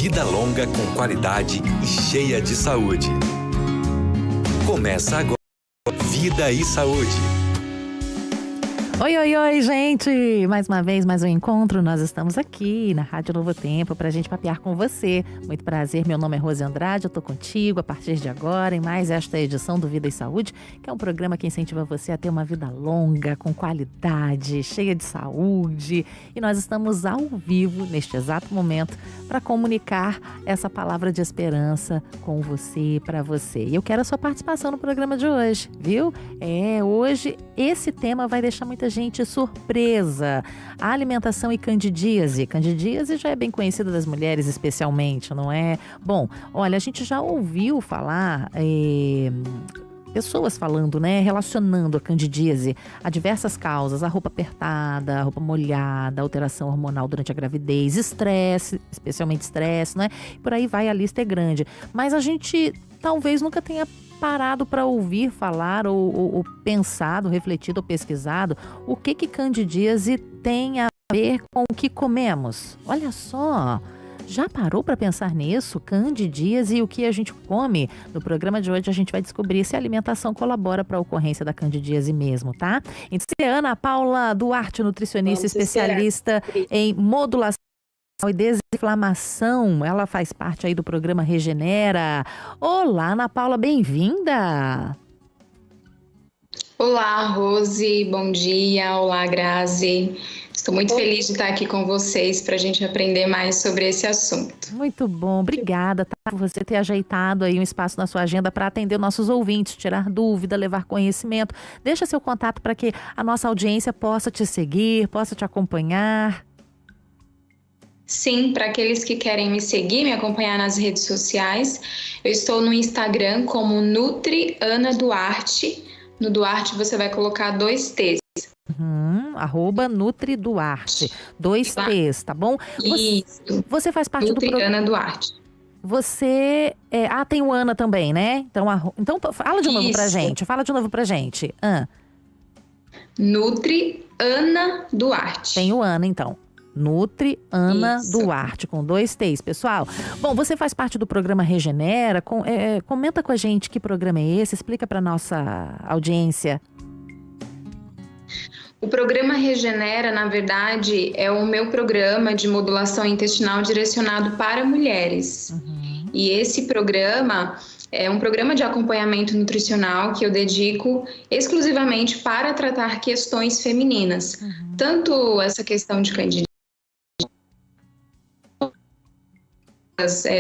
vida longa com qualidade e cheia de saúde. Começa agora Vida e Saúde. Oi, oi, oi, gente! Mais uma vez, mais um encontro. Nós estamos aqui na Rádio Novo Tempo para a gente papear com você. Muito prazer, meu nome é Rose Andrade, eu tô contigo a partir de agora em mais esta edição do Vida e Saúde, que é um programa que incentiva você a ter uma vida longa, com qualidade, cheia de saúde. E nós estamos ao vivo, neste exato momento, para comunicar essa palavra de esperança com você, para você. E eu quero a sua participação no programa de hoje, viu? Hoje esse tema vai deixar muita gente surpresa. A alimentação e candidíase. Candidíase já é bem conhecida das mulheres especialmente, não é? Bom, olha, a gente já ouviu falar... pessoas falando, né, relacionando a candidíase a diversas causas, a roupa apertada, a roupa molhada, alteração hormonal durante a gravidez, estresse, especialmente estresse, né? Por aí vai, a lista é grande. Mas a gente talvez nunca tenha parado para ouvir falar ou pensado, refletido ou pesquisado o que candidíase tem a ver com o que comemos. Olha só! Já parou para pensar nisso? Candidíase e o que a gente come? No programa de hoje a gente vai descobrir se a alimentação colabora para a ocorrência da candidíase mesmo, tá? Então, é Ana Paula Duarte, nutricionista especialista em modulação e desinflamação. Ela faz parte aí do programa Regenera. Olá, Ana Paula, bem-vinda! Olá, Rose, bom dia. Olá, Grazi. Estou muito feliz de estar aqui com vocês para a gente aprender mais sobre esse assunto. Muito bom, obrigada por você ter ajeitado aí um espaço na sua agenda para atender nossos ouvintes, tirar dúvida, levar conhecimento. Deixa seu contato para que a nossa audiência possa te seguir, possa te acompanhar. Sim, para aqueles que querem me seguir, me acompanhar nas redes sociais, eu estou no Instagram como Nutri Ana Duarte. No Duarte você vai colocar 2 T's. @Nutri Duarte, 2 T's, tá bom? Isso. Você faz parte Nutri do programa. Ana Duarte. Você. tem o Ana também, né? Então fala de novo pra gente. Fala de novo pra gente. Nutri Ana Duarte. Tem o Ana, então. Nutri Ana Isso. Duarte, com 2 T's, pessoal. Bom, você faz parte do programa Regenera. Comenta com a gente que programa é esse, explica para nossa audiência. O programa Regenera, na verdade, é o meu programa de modulação intestinal direcionado para mulheres. E esse programa é um programa de acompanhamento nutricional que eu dedico exclusivamente para tratar questões femininas. Tanto essa questão de candidíase,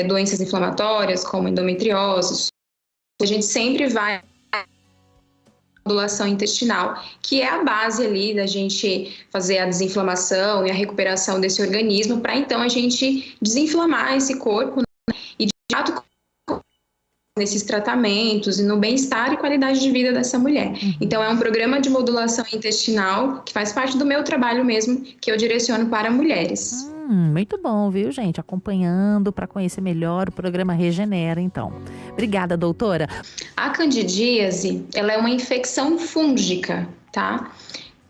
doenças inflamatórias como endometriose. A gente sempre vai modulação intestinal, que é a base ali da gente fazer a desinflamação e a recuperação desse organismo para então a gente desinflamar esse corpo, né? E de fato nesses tratamentos e no bem-estar e qualidade de vida dessa mulher. Então é um programa de modulação intestinal que faz parte do meu trabalho mesmo, que eu direciono para mulheres. Muito bom, viu, gente? Acompanhando para conhecer melhor o programa Regenera, então. Obrigada, doutora. A candidíase, ela é uma infecção fúngica, tá?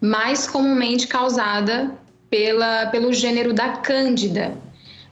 Mais comumente causada pelo gênero da Cândida.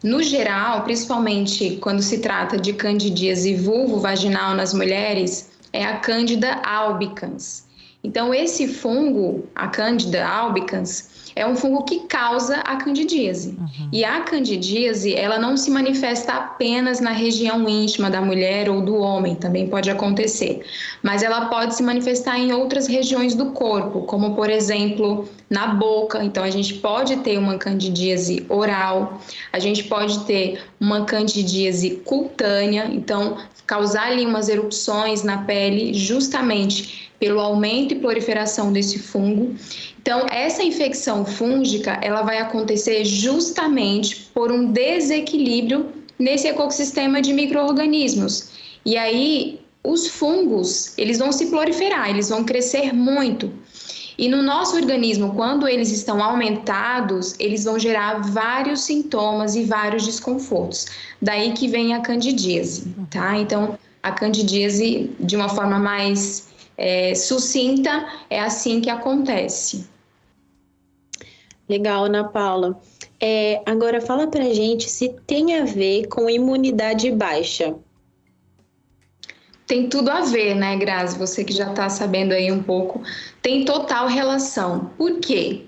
No geral, principalmente quando se trata de candidíase vulvo-vaginal nas mulheres, é a Candida albicans. Então, esse fungo, a Candida albicans, é um fungo que causa a candidíase. E a candidíase, ela não se manifesta apenas na região íntima da mulher ou do homem, também pode acontecer. Mas ela pode se manifestar em outras regiões do corpo, como, por exemplo, na boca. Então, a gente pode ter uma candidíase oral, a gente pode ter uma candidíase cutânea, então, causar ali umas erupções na pele, justamente pelo aumento e proliferação desse fungo. Então, essa infecção fúngica, ela vai acontecer justamente por um desequilíbrio nesse ecossistema de micro-organismos. E aí, os fungos, eles vão se proliferar, eles vão crescer muito. E no nosso organismo, quando eles estão aumentados, eles vão gerar vários sintomas e vários desconfortos. Daí que vem a candidíase, tá? Então, a candidíase, de uma forma mais sucinta, é assim que acontece. Legal, Ana Paula. Agora fala pra gente se tem a ver com imunidade baixa. Tem tudo a ver, né, Grazi? Você que já está sabendo aí um pouco, tem total relação. Por quê?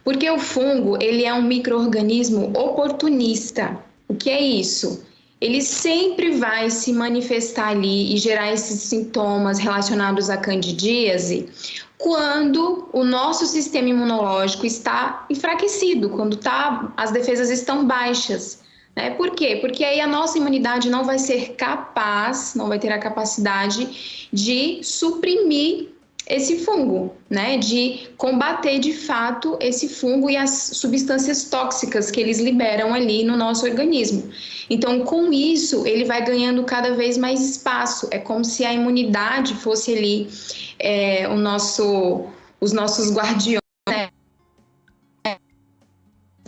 Porque o fungo, ele é um micro-organismo oportunista. O que é isso? Ele sempre vai se manifestar ali e gerar esses sintomas relacionados à candidíase quando o nosso sistema imunológico está enfraquecido, quando as defesas estão baixas. Por quê? Porque aí a nossa imunidade não vai ser capaz, não vai ter a capacidade de suprimir esse fungo, de combater de fato esse fungo e as substâncias tóxicas que eles liberam ali no nosso organismo. Então, com isso, ele vai ganhando cada vez mais espaço. É como se a imunidade fosse ali os nossos guardiões,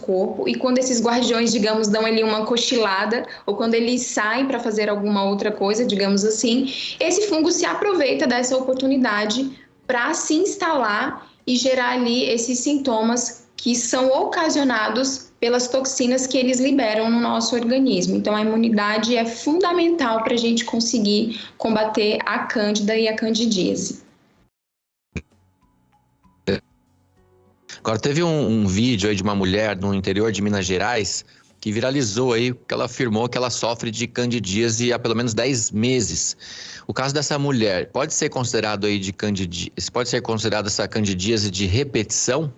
corpo, e quando esses guardiões, digamos, dão ali uma cochilada ou quando eles saem para fazer alguma outra coisa, digamos assim, esse fungo se aproveita dessa oportunidade para se instalar e gerar ali esses sintomas que são ocasionados pelas toxinas que eles liberam no nosso organismo. Então, a imunidade é fundamental para a gente conseguir combater a cândida e a candidíase. Agora, teve um vídeo aí de uma mulher no interior de Minas Gerais que viralizou aí, que ela afirmou que ela sofre de candidíase há pelo menos 10 meses. O caso dessa mulher pode ser considerado aí pode ser considerada essa candidíase de repetição?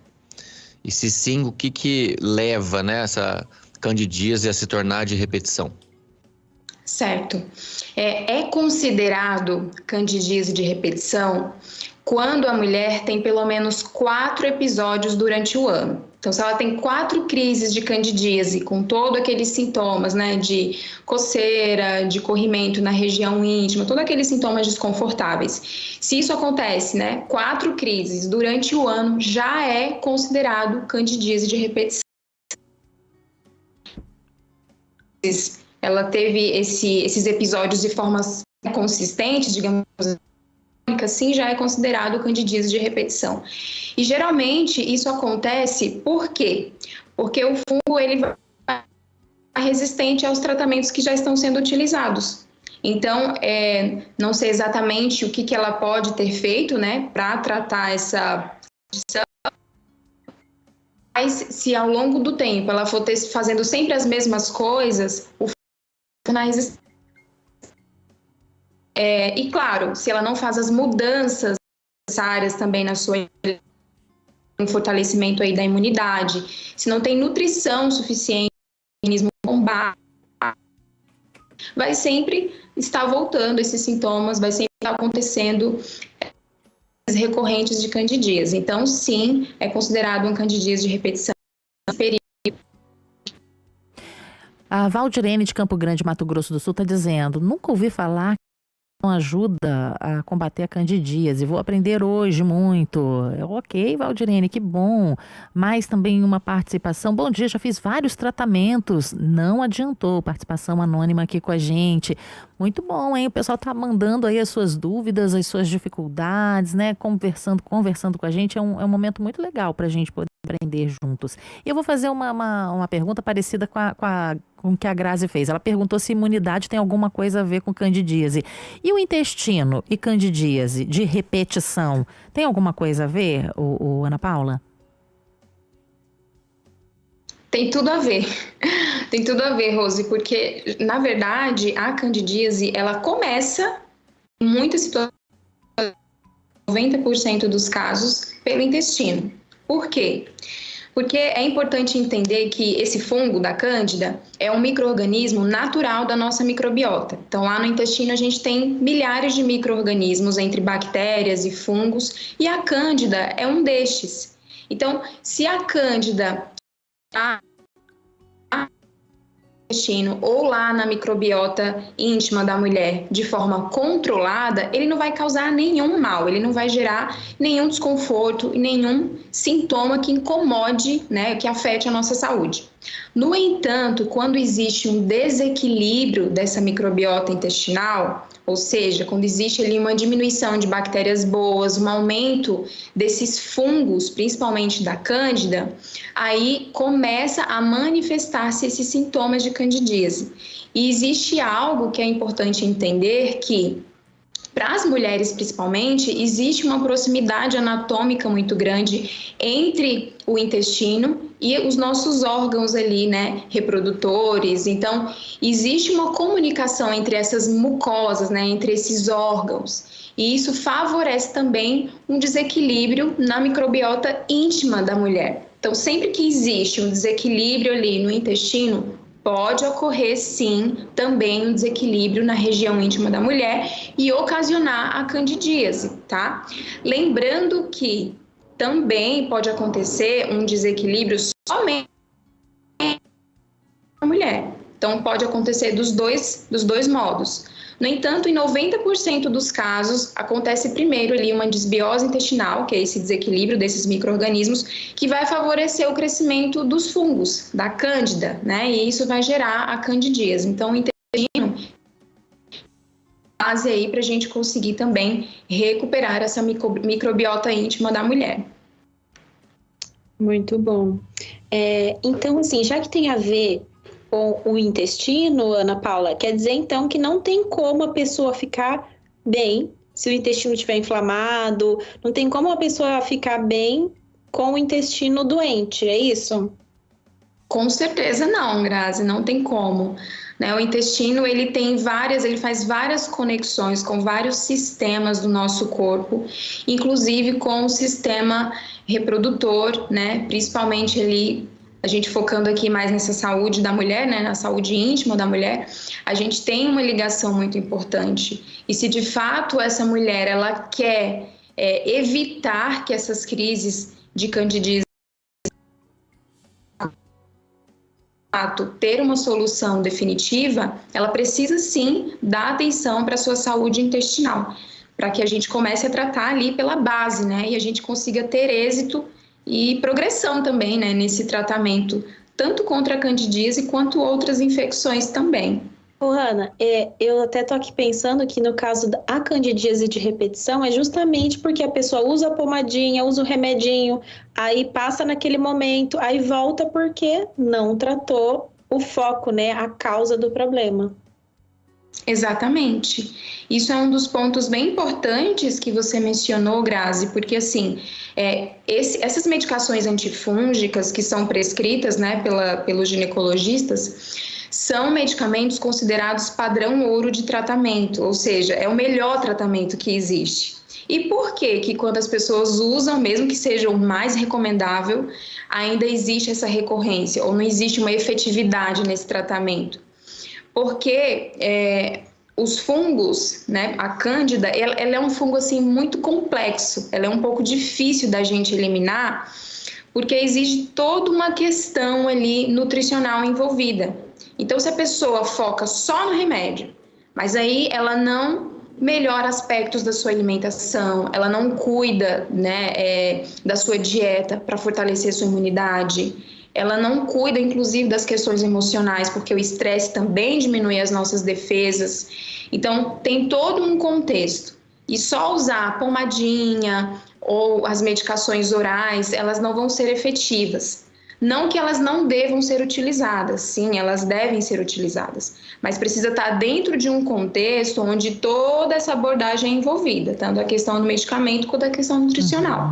E se sim, o que leva, essa candidíase a se tornar de repetição? Certo. É considerado candidíase de repetição quando a mulher tem pelo menos 4 episódios durante o ano. Então, se ela tem 4 crises de candidíase, com todos aqueles sintomas, de coceira, de corrimento na região íntima, todos aqueles sintomas desconfortáveis. Se isso acontece, 4 crises durante o ano, já é considerado candidíase de repetição. Ela teve esses episódios de forma consistente, digamos assim, já é considerado candidíase de repetição. E geralmente isso acontece por quê? Porque o fungo ele vai resistente aos tratamentos que já estão sendo utilizados. Então, não sei exatamente o que ela pode ter feito, para tratar essa condição, mas se ao longo do tempo ela for fazendo sempre as mesmas coisas, o fungo na resistência. E claro, se ela não faz as mudanças necessárias também no fortalecimento aí da imunidade, se não tem nutrição suficiente, o organismo combate, vai sempre estar voltando esses sintomas, vai sempre estar acontecendo recorrentes de candidíase. Então, sim, é considerado um candidíase de repetição. A Valdirene de Campo Grande, Mato Grosso do Sul, está dizendo: nunca ouvi falar ajuda a combater a candidíase. Vou aprender hoje muito. Ok, Valdirene, que bom. Mais também uma participação. Bom dia, já fiz vários tratamentos. Não adiantou. Participação anônima aqui com a gente. Muito bom, hein? O pessoal tá mandando aí as suas dúvidas, as suas dificuldades, conversando com a gente. É um momento muito legal para a gente poder aprender juntos. E eu vou fazer uma pergunta parecida com o que a Grazi fez. Ela perguntou se imunidade tem alguma coisa a ver com candidíase. E o intestino e candidíase de repetição, tem alguma coisa a ver, Ana Paula? Tem tudo a ver. Tem tudo a ver, Rose, porque, na verdade, a candidíase, ela começa, em muitas situações, 90% dos casos, pelo intestino. Por quê? Porque é importante entender que esse fungo da cândida é um micro-organismo natural da nossa microbiota. Então, lá no intestino a gente tem milhares de micro-organismos entre bactérias e fungos, e a cândida é um destes. Então, se a cândida está no intestino ou lá na microbiota íntima da mulher de forma controlada, ele não vai causar nenhum mal, ele não vai gerar nenhum desconforto e nenhum sintoma que incomode, que afete a nossa saúde. No entanto, quando existe um desequilíbrio dessa microbiota intestinal, ou seja, quando existe ali uma diminuição de bactérias boas, um aumento desses fungos, principalmente da cândida, aí começa a manifestar-se esses sintomas de candidíase. E existe algo que é importante entender que para as mulheres, principalmente, existe uma proximidade anatômica muito grande entre o intestino e os nossos órgãos ali, né, reprodutores. Então, existe uma comunicação entre essas mucosas, né, entre esses órgãos. E isso favorece também um desequilíbrio na microbiota íntima da mulher. Então, sempre que existe um desequilíbrio ali no intestino, pode ocorrer, sim, também um desequilíbrio na região íntima da mulher e ocasionar a candidíase, tá? Lembrando que também pode acontecer um desequilíbrio somente na mulher. Então, pode acontecer dos dois modos. No entanto, em 90% dos casos, acontece primeiro ali uma desbiose intestinal, que é esse desequilíbrio desses micro-organismos, que vai favorecer o crescimento dos fungos, da cândida, né? E isso vai gerar a candidíase. Então, o intestino base aí para a gente conseguir também recuperar essa microbiota íntima da mulher. Muito bom. Então, assim, já que tem a ver com o intestino, Ana Paula, quer dizer então que não tem como a pessoa ficar bem se o intestino estiver inflamado, não tem como a pessoa ficar bem com o intestino doente, é isso? Com certeza não, Grazi, não tem como. Né? O intestino, ele faz várias conexões com vários sistemas do nosso corpo, inclusive com o sistema reprodutor, né? Principalmente ali, a gente focando aqui mais nessa saúde da mulher, né, na saúde íntima da mulher, a gente tem uma ligação muito importante. E se de fato essa mulher ela quer evitar que essas crises de candidíase ter uma solução definitiva, ela precisa sim dar atenção para a sua saúde intestinal, para que a gente comece a tratar ali pela base, né, e a gente consiga ter êxito e progressão também, né, nesse tratamento, tanto contra a candidíase quanto outras infecções também. Ô, Ana, eu até tô aqui pensando que no caso da candidíase de repetição é justamente porque a pessoa usa a pomadinha, usa o remedinho, aí passa naquele momento, aí volta porque não tratou o foco, né, a causa do problema. Exatamente. Isso é um dos pontos bem importantes que você mencionou, Grazi, porque assim, essas medicações antifúngicas que são prescritas, né, pelos ginecologistas, são medicamentos considerados padrão ouro de tratamento, ou seja, é o melhor tratamento que existe. E por que quando as pessoas usam, mesmo que seja o mais recomendável, ainda existe essa recorrência, ou não existe uma efetividade nesse tratamento? Porque os fungos, né, a cândida, ela é um fungo assim, muito complexo, ela é um pouco difícil da gente eliminar, porque exige toda uma questão ali nutricional envolvida. Então, se a pessoa foca só no remédio, mas aí ela não melhora aspectos da sua alimentação, ela não cuida, né, da sua dieta para fortalecer sua imunidade, ela não cuida, inclusive, das questões emocionais, porque o estresse também diminui as nossas defesas. Então, tem todo um contexto. E só usar a pomadinha ou as medicações orais, elas não vão ser efetivas. Não que elas não devam ser utilizadas, sim, elas devem ser utilizadas, mas precisa estar dentro de um contexto onde toda essa abordagem é envolvida, tanto a questão do medicamento quanto a questão nutricional,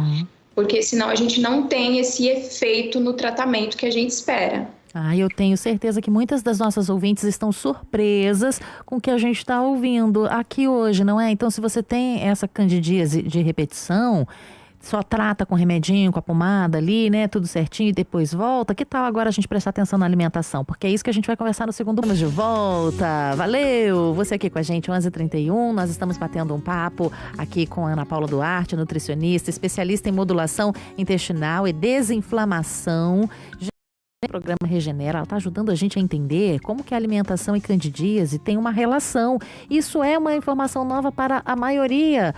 porque senão a gente não tem esse efeito no tratamento que a gente espera. Eu tenho certeza que muitas das nossas ouvintes estão surpresas com o que a gente está ouvindo aqui hoje, não é? Então, se você tem essa candidíase de repetição, só trata com remedinho, com a pomada ali, né? Tudo certinho e depois volta. Que tal agora a gente prestar atenção na alimentação? Porque é isso que a gente vai conversar no segundo. Vamos de volta. Valeu! Você aqui com a gente, 11h31. Nós estamos batendo um papo aqui com a Ana Paula Duarte, nutricionista, especialista em modulação intestinal e desinflamação. O programa Regenera, ela está ajudando a gente a entender como que a alimentação e candidíase tem uma relação. Isso é uma informação nova para a maioria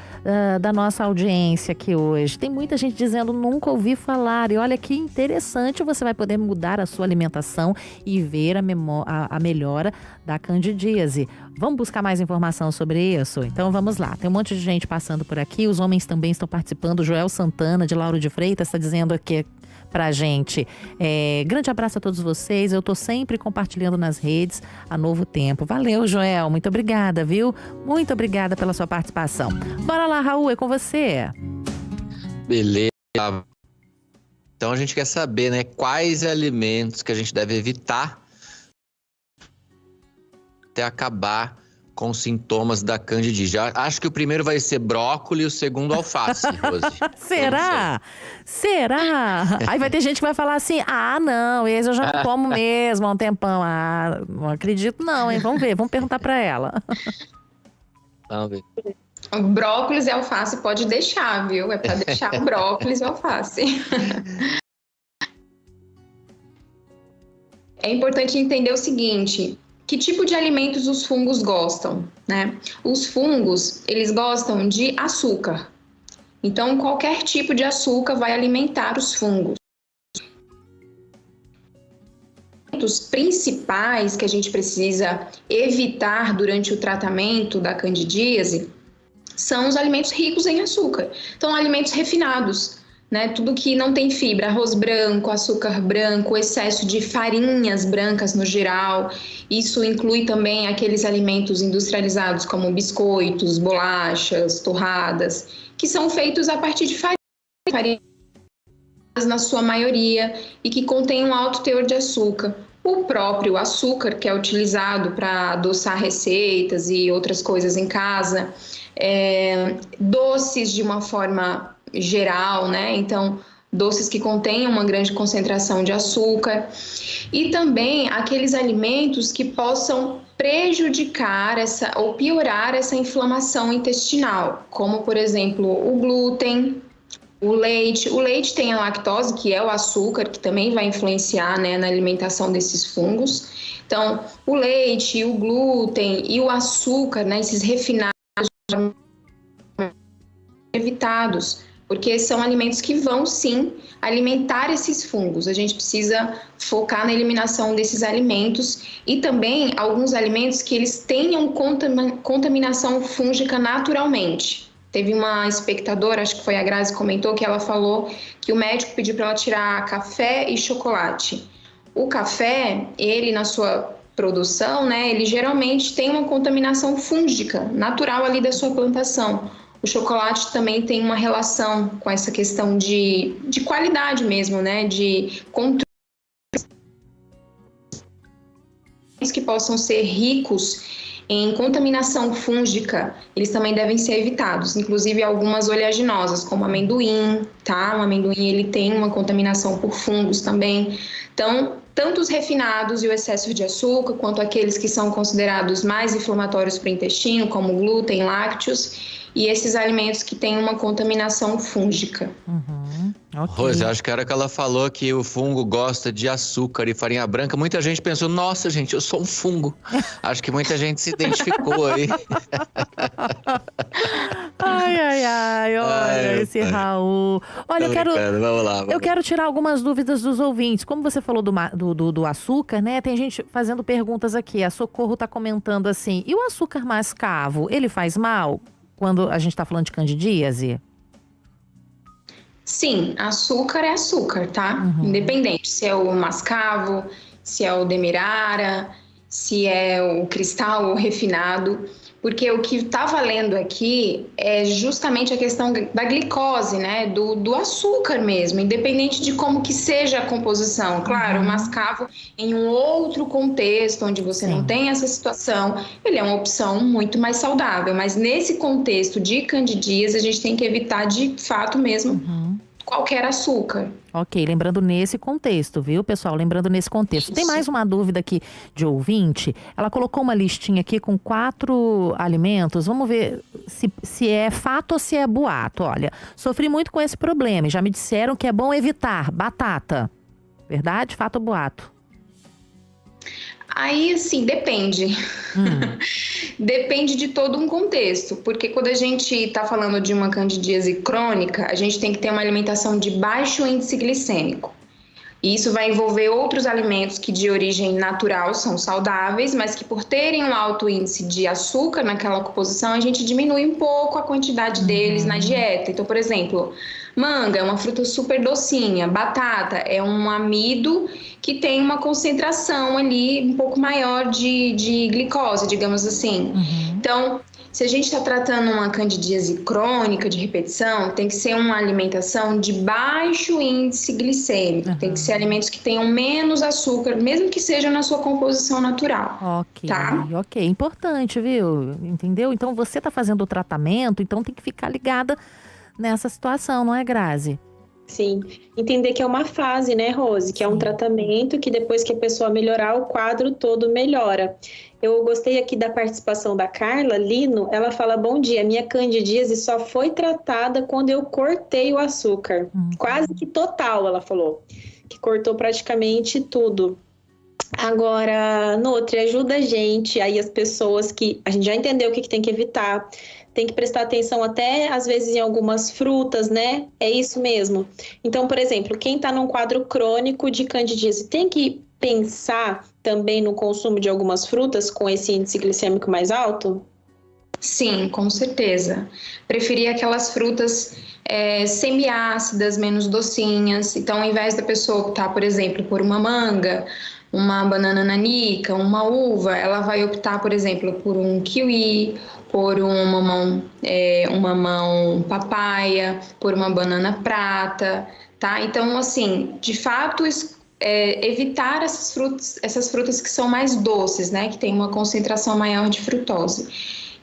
da nossa audiência aqui hoje. Tem muita gente dizendo, nunca ouvi falar. E olha que interessante, você vai poder mudar a sua alimentação e ver a melhora da candidíase. Vamos buscar mais informação sobre isso? Então vamos lá. Tem um monte de gente passando por aqui. Os homens também estão participando. O Joel Santana, de Lauro de Freitas, está dizendo aqui pra gente. Grande abraço a todos vocês. Eu tô sempre compartilhando nas redes a Novo Tempo. Valeu, Joel. Muito obrigada, viu? Muito obrigada pela sua participação. Bora lá, Raul, é com você. Beleza. Então a gente quer saber, né, quais alimentos que a gente deve evitar até acabar com os sintomas da candidíase. Acho que o primeiro vai ser brócolis e o segundo alface, Rose. Será? Será? Aí vai ter gente que vai falar assim, não, esse eu já não como mesmo há um tempão. Não acredito não, hein? Vamos ver, vamos perguntar pra ela. Vamos ver. O brócolis e alface pode deixar, viu? É pra deixar o brócolis e alface. É importante entender o seguinte: que tipo de alimentos os fungos gostam, né? Os fungos, eles gostam de açúcar. Então, qualquer tipo de açúcar vai alimentar os fungos. Os principais que a gente precisa evitar durante o tratamento da candidíase são os alimentos ricos em açúcar. Então, alimentos refinados, né? Tudo que não tem fibra, arroz branco, açúcar branco, excesso de farinhas brancas no geral. Isso inclui também aqueles alimentos industrializados como biscoitos, bolachas, torradas, que são feitos a partir de farinha na sua maioria e que contém um alto teor de açúcar. O próprio açúcar, que é utilizado para adoçar receitas e outras coisas em casa, doces de uma forma geral, né? Então, doces que contêm uma grande concentração de açúcar e também aqueles alimentos que possam prejudicar ou piorar essa inflamação intestinal, como, por exemplo, o glúten, o leite. O leite tem a lactose, que é o açúcar, que também vai influenciar, né, na alimentação desses fungos. Então, o leite, o glúten e o açúcar, né, esses refinados, evitados, porque são alimentos que vão, sim, alimentar esses fungos. A gente precisa focar na eliminação desses alimentos e também alguns alimentos que eles tenham contaminação fúngica naturalmente. Teve uma espectadora, acho que foi a Grazi, comentou que ela falou que o médico pediu para ela tirar café e chocolate. O café, ele na sua produção, né, ele geralmente tem uma contaminação fúngica natural ali da sua plantação. O chocolate também tem uma relação com essa questão de qualidade mesmo, né? De controle que possam ser ricos em contaminação fúngica, eles também devem ser evitados. Inclusive algumas oleaginosas, como amendoim, tá? O amendoim, ele tem uma contaminação por fungos também. Então, tanto os refinados e o excesso de açúcar, quanto aqueles que são considerados mais inflamatórios para o intestino, como glúten, lácteos, e esses alimentos que têm uma contaminação fúngica. Okay. Rose, acho que a hora que ela falou que o fungo gosta de açúcar e farinha branca, muita gente pensou, nossa, gente, eu sou um fungo. Acho que muita gente se identificou aí. Olha esse Raul. Olha, Vamos lá. Eu quero tirar algumas dúvidas dos ouvintes. Como você falou do açúcar, né? Tem gente fazendo perguntas aqui. A Socorro tá comentando assim, e o açúcar mascavo, ele faz mal quando a gente tá falando de candidíase? Sim, açúcar é açúcar, tá? Independente se é o mascavo, se é o demerara, se é o cristal ou refinado, porque o que está valendo aqui é justamente a questão da glicose, né? Do açúcar mesmo, independente de como que seja a composição. Claro, o mascavo em um outro contexto, onde você não tem essa situação, ele é uma opção muito mais saudável, mas nesse contexto de candidíase, a gente tem que evitar de fato mesmo qualquer açúcar. Ok, lembrando nesse contexto, viu, pessoal? Lembrando nesse contexto. Isso. Tem mais uma dúvida aqui de ouvinte. Ela colocou uma listinha aqui com 4 alimentos. Vamos ver se é fato ou se é boato. Olha, sofri muito com esse problema e já me disseram que é bom evitar batata. Verdade? Fato ou boato? Aí, assim, depende. Depende de todo um contexto, porque quando a gente está falando de uma candidíase crônica, a gente tem que ter uma alimentação de baixo índice glicêmico. E isso vai envolver outros alimentos que de origem natural são saudáveis, mas que por terem um alto índice de açúcar naquela composição, a gente diminui um pouco a quantidade deles na dieta. Então, por exemplo, manga é uma fruta super docinha, batata é um amido que tem uma concentração ali um pouco maior de glicose, digamos assim. Então, se a gente está tratando uma candidíase crônica de repetição, tem que ser uma alimentação de baixo índice glicêmico. Tem que ser alimentos que tenham menos açúcar, mesmo que seja na sua composição natural. Ok, tá? ok. Importante, viu? Entendeu? Então, você está fazendo o tratamento, então tem que ficar ligada nessa situação, não é, Grazi? Sim, entender que é uma fase, né, Rose? Que é um tratamento que depois que a pessoa melhorar, o quadro todo melhora. Eu gostei aqui da participação da Carla Lino. Ela fala: bom dia, minha candidíase só foi tratada quando eu cortei o açúcar. Quase que total, ela falou. Que cortou praticamente tudo. Agora, Nutri, ajuda a gente, aí as pessoas que... A gente já entendeu o que tem que evitar. Tem que prestar atenção até, às vezes, em algumas frutas, né? É isso mesmo. Então, por exemplo, quem está num quadro crônico de candidíase tem que pensar também no consumo de algumas frutas com esse índice glicêmico mais alto? Sim, com certeza. Preferir aquelas frutas semiácidas, menos docinhas. Então, ao invés da pessoa optar, por exemplo, por uma manga, uma banana nanica, uma uva, ela vai optar, por exemplo, por um kiwi, por um mamão papaya, por uma banana prata, tá? Então, assim, de fato, evitar essas frutas que são mais doces, né? Que tem uma concentração maior de frutose.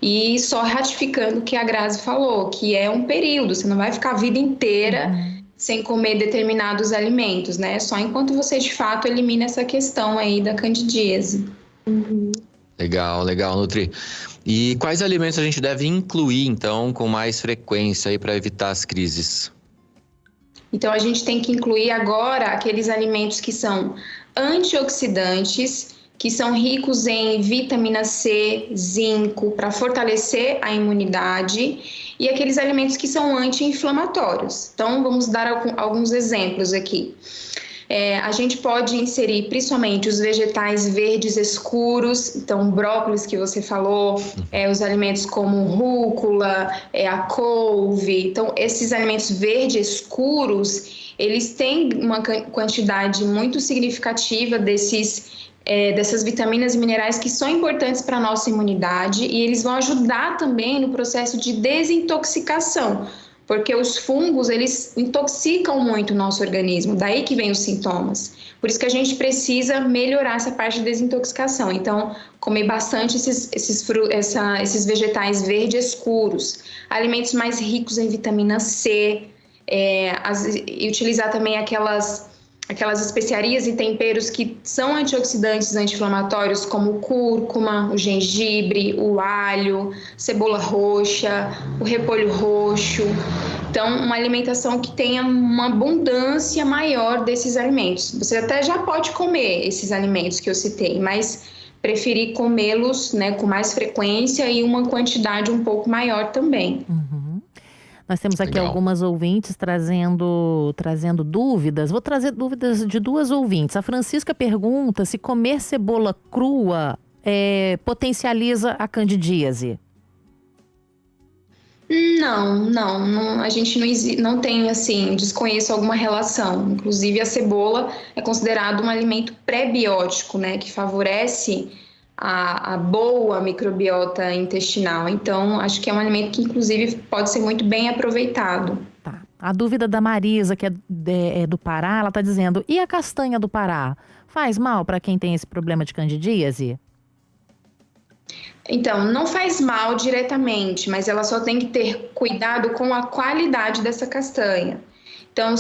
E só ratificando o que a Grazi falou, que é um período, você não vai ficar a vida inteira sem comer determinados alimentos, né? Só enquanto você, de fato, elimina essa questão aí da candidíase. Legal, Nutri. E quais alimentos a gente deve incluir, então, com mais frequência aí para evitar as crises? Então, a gente tem que incluir agora aqueles alimentos que são antioxidantes, que são ricos em vitamina C, zinco, para fortalecer a imunidade, e aqueles alimentos que são anti-inflamatórios. Então, vamos dar alguns exemplos aqui. A gente pode inserir principalmente os vegetais verdes escuros, então brócolis que você falou, os alimentos como rúcula, a couve. Então, esses alimentos verdes escuros, eles têm uma quantidade muito significativa dessas vitaminas e minerais que são importantes para a nossa imunidade, e eles vão ajudar também no processo de desintoxicação, porque os fungos, eles intoxicam muito o nosso organismo, daí que vem os sintomas. Por isso que a gente precisa melhorar essa parte de desintoxicação. Então, comer bastante esses vegetais verdes escuros, alimentos mais ricos em vitamina C, e utilizar também aquelas especiarias e temperos que são antioxidantes, anti-inflamatórios, como o cúrcuma, o gengibre, o alho, cebola roxa, o repolho roxo. Então, uma alimentação que tenha uma abundância maior desses alimentos. Você até já pode comer esses alimentos que eu citei, mas preferir comê-los, né, com mais frequência e uma quantidade um pouco maior também. Nós temos aqui algumas ouvintes trazendo dúvidas. Vou trazer dúvidas de duas ouvintes. A Francisca pergunta se comer cebola crua potencializa a candidíase. Não, a gente não tem, assim, desconheço alguma relação. Inclusive, a cebola é considerado um alimento pré-biótico, né, que favorece a boa microbiota intestinal. Então, acho que é um alimento que, inclusive, pode ser muito bem aproveitado. Tá. A dúvida da Marisa, que é do Pará, ela está dizendo: e a castanha do Pará? Faz mal para quem tem esse problema de candidíase? Então, não faz mal diretamente, mas ela só tem que ter cuidado com a qualidade dessa castanha. Então,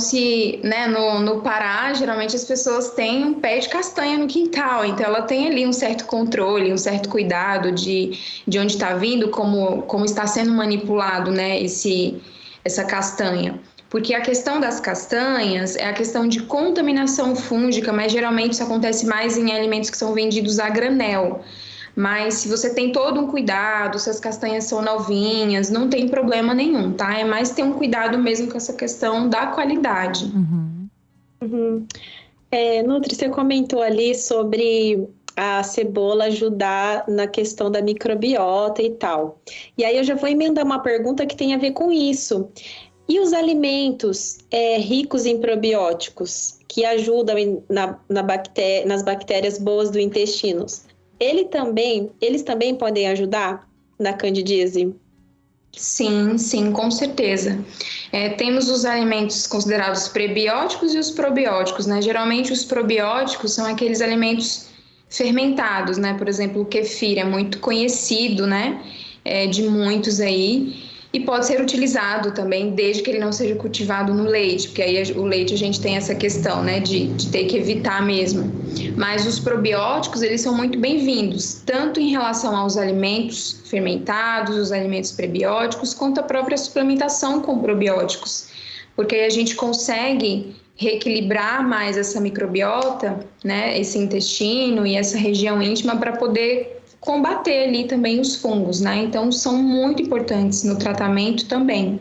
no Pará, geralmente as pessoas têm um pé de castanha no quintal, então ela tem ali um certo controle, um certo cuidado de onde está vindo, como está sendo manipulado, né, essa castanha. Porque a questão das castanhas é a questão de contaminação fúngica, mas geralmente isso acontece mais em alimentos que são vendidos a granel. Mas se você tem todo um cuidado, se as castanhas são novinhas, não tem problema nenhum, tá? É mais ter um cuidado mesmo com essa questão da qualidade. Nutri, você comentou ali sobre a cebola ajudar na questão da microbiota e tal. E aí eu já vou emendar uma pergunta que tem a ver com isso. E os alimentos ricos em probióticos, que ajudam nas bactérias boas do intestino, eles também podem ajudar na candidíase? Sim, sim, com certeza. Temos os alimentos considerados prebióticos e os probióticos, né? Geralmente os probióticos são aqueles alimentos fermentados, né? Por exemplo, o kefir é muito conhecido, né? De muitos aí. E pode ser utilizado também, desde que ele não seja cultivado no leite, porque aí o leite a gente tem essa questão, né, de ter que evitar mesmo. Mas os probióticos, eles são muito bem-vindos, tanto em relação aos alimentos fermentados, os alimentos prebióticos, quanto a própria suplementação com probióticos, porque aí a gente consegue reequilibrar mais essa microbiota, né, esse intestino e essa região íntima para poder combater ali também os fungos, né? Então, são muito importantes no tratamento também.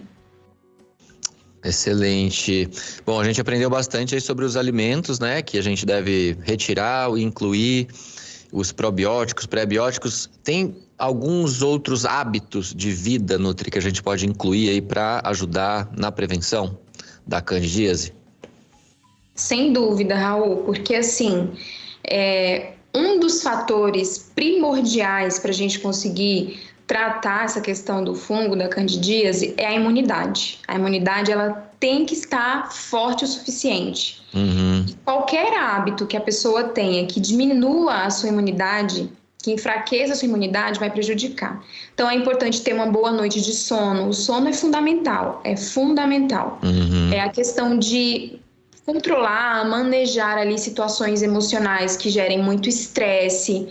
Excelente. Bom, a gente aprendeu bastante aí sobre os alimentos, né? Que a gente deve retirar e incluir, os probióticos, pré-bióticos. Tem alguns outros hábitos de vida, Nutri, que a gente pode incluir aí para ajudar na prevenção da candidíase? Sem dúvida, Raul, porque assim, um dos fatores primordiais para a gente conseguir tratar essa questão do fungo, da candidíase, é a imunidade. A imunidade, ela tem que estar forte o suficiente. E qualquer hábito que a pessoa tenha que diminua a sua imunidade, que enfraqueça a sua imunidade, vai prejudicar. Então, é importante ter uma boa noite de sono. O sono é fundamental, é fundamental. É a questão de controlar, manejar ali situações emocionais que gerem muito estresse,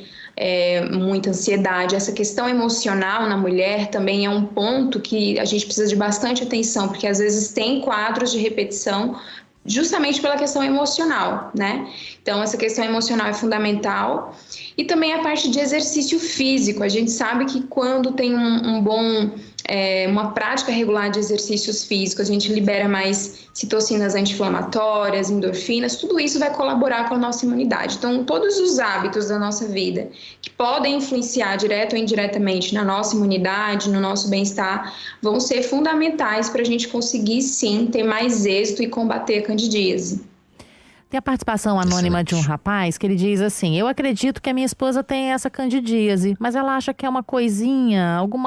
muita ansiedade. Essa questão emocional na mulher também é um ponto que a gente precisa de bastante atenção, porque às vezes tem quadros de repetição justamente pela questão emocional, né? Então, essa questão emocional é fundamental. E também a parte de exercício físico. A gente sabe que quando tem uma prática regular de exercícios físicos, a gente libera mais citocinas anti-inflamatórias, endorfinas, tudo isso vai colaborar com a nossa imunidade. Então, todos os hábitos da nossa vida que podem influenciar direto ou indiretamente na nossa imunidade, no nosso bem-estar, vão ser fundamentais para a gente conseguir, sim, ter mais êxito e combater a candidíase. Tem a participação anônima de um rapaz que ele diz assim: eu acredito que a minha esposa tem essa candidíase, mas ela acha que é alguma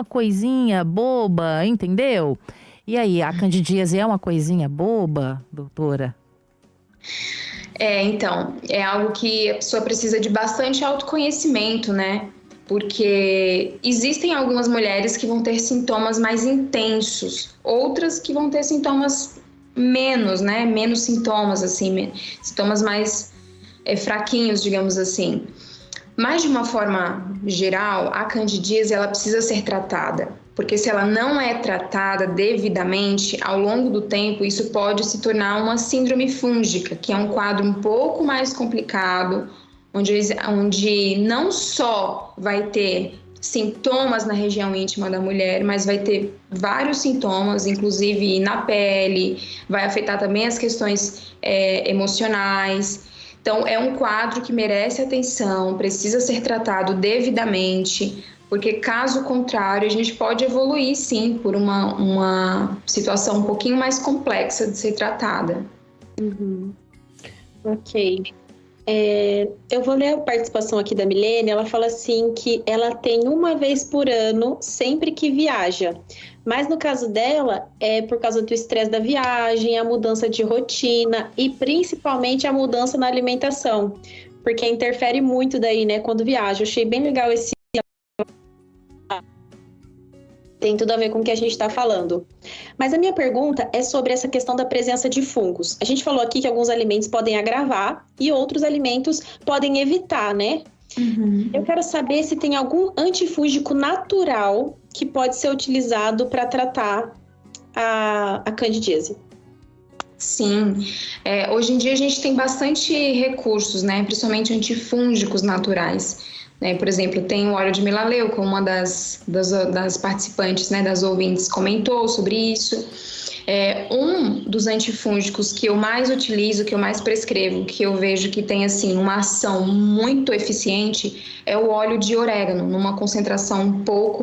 coisinha boba, entendeu? E aí, a candidíase é uma coisinha boba, doutora? Então, é algo que a pessoa precisa de bastante autoconhecimento, né? Porque existem algumas mulheres que vão ter sintomas mais intensos, outras que vão ter sintomas menos, né? Menos sintomas, assim, sintomas mais fraquinhos, digamos assim. Mas, de uma forma geral, a candidíase, ela precisa ser tratada. Porque se ela não é tratada devidamente, ao longo do tempo, isso pode se tornar uma síndrome fúngica, que é um quadro um pouco mais complicado, onde não só vai ter sintomas na região íntima da mulher, mas vai ter vários sintomas, inclusive na pele, vai afetar também as questões emocionais. Então, é um quadro que merece atenção, precisa ser tratado devidamente, porque caso contrário, a gente pode evoluir, sim, por uma situação um pouquinho mais complexa de ser tratada. Ok. Eu vou ler a participação aqui da Milene. Ela fala assim que ela tem uma vez por ano, sempre que viaja. Mas no caso dela, é por causa do estresse da viagem, a mudança de rotina e principalmente a mudança na alimentação. Porque interfere muito daí, né, quando viaja. Eu achei bem legal esse... Tem tudo a ver com o que a gente está falando. Mas a minha pergunta é sobre essa questão da presença de fungos. A gente falou aqui que alguns alimentos podem agravar e outros alimentos podem evitar, né? Eu quero saber se tem algum antifúngico natural que pode ser utilizado para tratar a candidíase. Sim, hoje em dia a gente tem bastante recursos, né, principalmente antifúngicos naturais, né, por exemplo, tem o óleo de melaleuca, como uma das participantes, né, das ouvintes comentou sobre isso. Um dos antifúngicos que eu mais utilizo, que eu mais prescrevo, que eu vejo que tem, assim, uma ação muito eficiente, é o óleo de orégano, numa concentração um pouco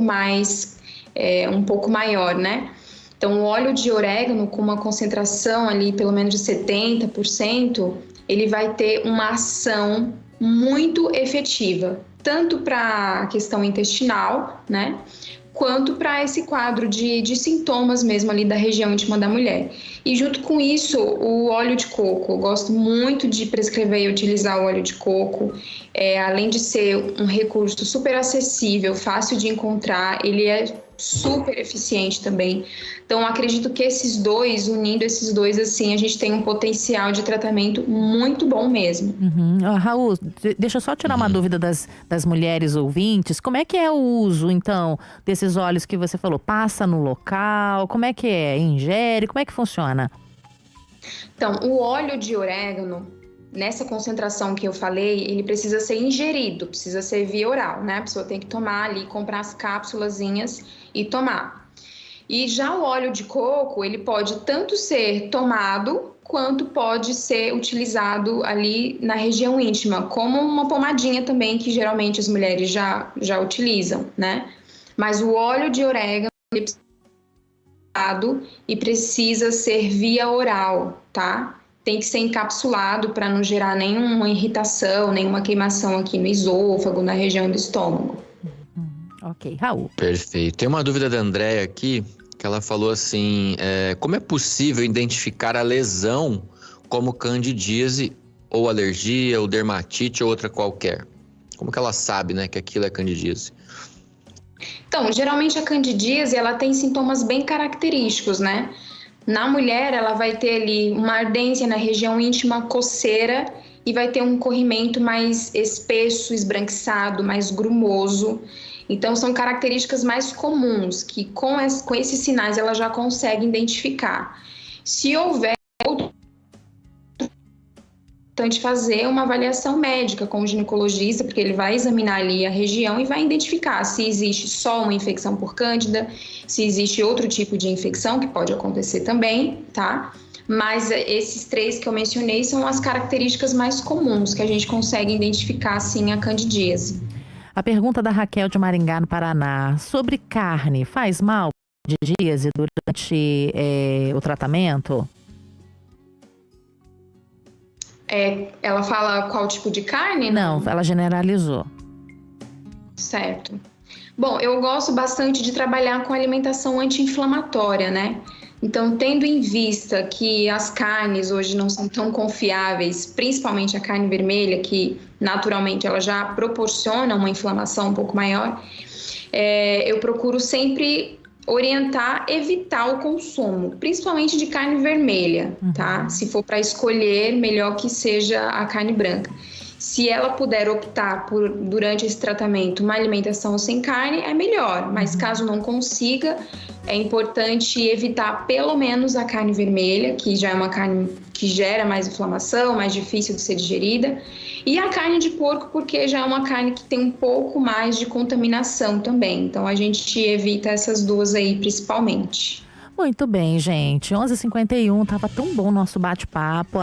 maior, né? Então, o óleo de orégano, com uma concentração ali pelo menos de 70%, ele vai ter uma ação muito efetiva, tanto para a questão intestinal, né, quanto para esse quadro de sintomas mesmo ali da região íntima da mulher. E junto com isso, o óleo de coco. Eu gosto muito de prescrever e utilizar o óleo de coco. Além de ser um recurso super acessível, fácil de encontrar, ele é super eficiente também. Então, acredito que unindo esses dois, assim, a gente tem um potencial de tratamento muito bom mesmo. Raul, deixa eu só tirar uma dúvida das mulheres ouvintes. Como é que é o uso, então, desses óleos que você falou? Passa no local? Como é que é? Ingere? Como é que funciona? Então, o óleo de orégano, nessa concentração que eu falei, ele precisa ser ingerido, precisa ser via oral, né? A pessoa tem que tomar ali, comprar as cápsulazinhas e tomar. E já o óleo de coco, ele pode tanto ser tomado, quanto pode ser utilizado ali na região íntima, como uma pomadinha também, que geralmente as mulheres já utilizam, né? Mas o óleo de orégano, ele precisa ser via oral, tá? Tem que ser encapsulado para não gerar nenhuma irritação, nenhuma queimação aqui no esôfago, na região do estômago. Ok, Raul. Perfeito. Tem uma dúvida da Andréia aqui, que ela falou assim, como é possível identificar a lesão como candidíase ou alergia, ou dermatite ou outra qualquer? Como que ela sabe, né, que aquilo é candidíase? Então, geralmente a candidíase, ela tem sintomas bem característicos, né? Na mulher, ela vai ter ali uma ardência na região íntima, coceira, e vai ter um corrimento mais espesso, esbranquiçado, mais grumoso. Então, são características mais comuns, que com esses sinais ela já consegue identificar. Se houver outro, é importante fazer uma avaliação médica com o ginecologista, porque ele vai examinar ali a região e vai identificar se existe só uma infecção por cândida, se existe outro tipo de infecção, que pode acontecer também, tá? Mas esses 3 que eu mencionei são as características mais comuns que a gente consegue identificar, sim, a candidíase. A pergunta da Raquel de Maringá, no Paraná. Sobre carne, faz mal candidíase durante o tratamento? Ela fala qual tipo de carne? Não, ela generalizou. Certo. Bom, eu gosto bastante de trabalhar com alimentação anti-inflamatória, né? Então, tendo em vista que as carnes hoje não são tão confiáveis, principalmente a carne vermelha, que naturalmente ela já proporciona uma inflamação um pouco maior, eu procuro sempre orientar, evitar o consumo, principalmente de carne vermelha, tá? Se for para escolher, melhor que seja a carne branca. Se ela puder optar por, durante esse tratamento, uma alimentação sem carne, é melhor. Mas caso não consiga, é importante evitar pelo menos a carne vermelha, que já é uma carne que gera mais inflamação, mais difícil de ser digerida. E a carne de porco, porque já é uma carne que tem um pouco mais de contaminação também. Então, a gente evita essas duas aí, principalmente. Muito bem, gente. 11h51, tava tão bom o nosso bate-papo.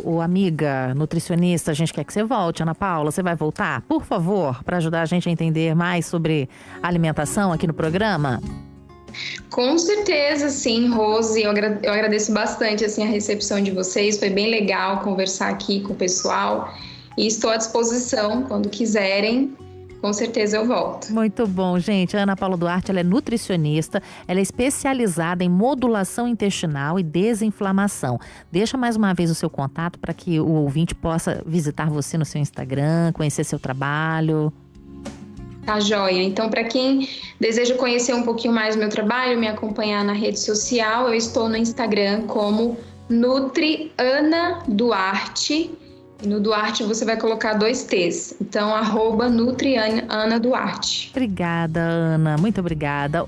O amiga nutricionista, a gente quer que você volte, Ana Paula. Você vai voltar, por favor, para ajudar a gente a entender mais sobre alimentação aqui no programa? Com certeza, sim, Rose. Eu agradeço bastante assim, a recepção de vocês. Foi bem legal conversar aqui com o pessoal. E estou à disposição quando quiserem. Com certeza eu volto. Muito bom, gente. A Ana Paula Duarte, ela é nutricionista, ela é especializada em modulação intestinal e desinflamação. Deixa mais uma vez o seu contato para que o ouvinte possa visitar você no seu Instagram, conhecer seu trabalho. Tá joia. Então, para quem deseja conhecer um pouquinho mais do meu trabalho, me acompanhar na rede social, eu estou no Instagram como NutriAnaDuarte. E no Duarte você vai colocar 2 T's. Então, @NutriAnaDuarte. Obrigada, Ana. Muito obrigada.